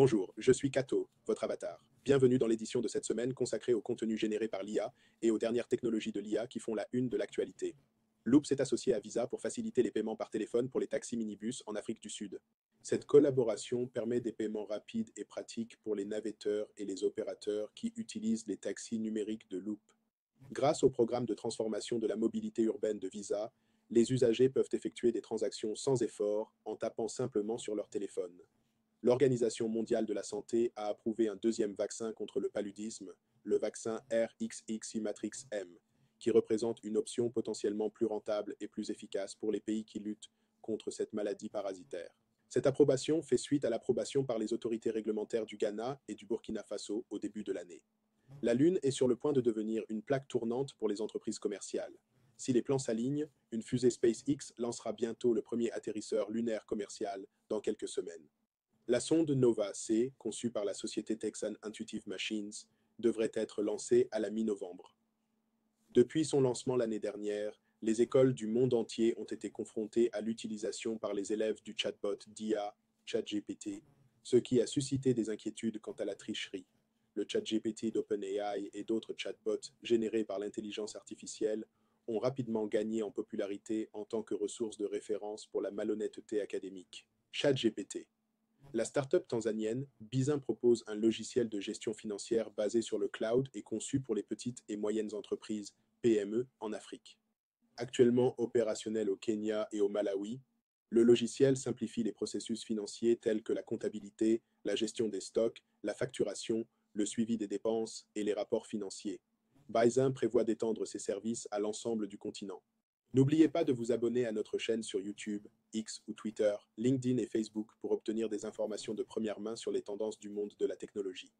Bonjour, je suis Kato, votre avatar. Bienvenue dans l'édition de cette semaine consacrée au contenu généré par l'IA et aux dernières technologies de l'IA qui font la une de l'actualité. Loop s'est associé à Visa pour faciliter les paiements par téléphone pour les taxis minibus en Afrique du Sud. Cette collaboration permet des paiements rapides et pratiques pour les navetteurs et les opérateurs qui utilisent les taxis numériques de Loop. Grâce au programme de transformation de la mobilité urbaine de Visa, les usagers peuvent effectuer des transactions sans effort en tapant simplement sur leur téléphone. L'Organisation mondiale de la santé a approuvé un deuxième vaccin contre le paludisme, le vaccin RXXImatrix-M, qui représente une option potentiellement plus rentable et plus efficace pour les pays qui luttent contre cette maladie parasitaire. Cette approbation fait suite à l'approbation par les autorités réglementaires du Ghana et du Burkina Faso au début de l'année. La Lune est sur le point de devenir une plaque tournante pour les entreprises commerciales. Si les plans s'alignent, une fusée SpaceX lancera bientôt le premier atterrisseur lunaire commercial dans quelques semaines. La sonde Nova-C, conçue par la société texane Intuitive Machines, devrait être lancée à la mi-novembre. Depuis son lancement l'année dernière, les écoles du monde entier ont été confrontées à l'utilisation par les élèves du chatbot d'IA ChatGPT, ce qui a suscité des inquiétudes quant à la tricherie. Le ChatGPT d'OpenAI et d'autres chatbots générés par l'intelligence artificielle ont rapidement gagné en popularité en tant que ressource de référence pour la malhonnêteté académique. ChatGPT. La start-up tanzanienne Bizin propose un logiciel de gestion financière basé sur le cloud et conçu pour les petites et moyennes entreprises (PME) en Afrique. Actuellement opérationnel au Kenya et au Malawi, le logiciel simplifie les processus financiers tels que la comptabilité, la gestion des stocks, la facturation, le suivi des dépenses et les rapports financiers. Bizin prévoit d'étendre ses services à l'ensemble du continent. N'oubliez pas de vous abonner à notre chaîne sur YouTube, X ou Twitter, LinkedIn et Facebook pour obtenir des informations de première main sur les tendances du monde de la technologie.